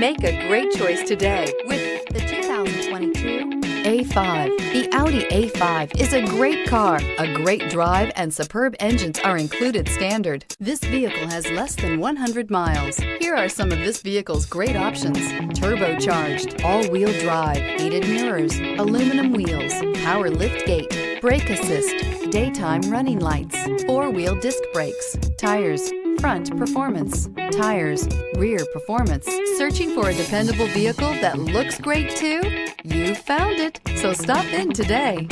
Make a great choice today with the 2022 A5. The Audi A5 is a great car. A great drive and superb engines are included standard. This vehicle has less than 100 miles. Here are some of this vehicle's great options: turbocharged, all-wheel drive, heated mirrors, aluminum wheels, power liftgate, brake assist, daytime running lights, four-wheel disc brakes, tires, front performance, tires, rear performance. Searching for a dependable vehicle that looks great too? You found it, so stop in today.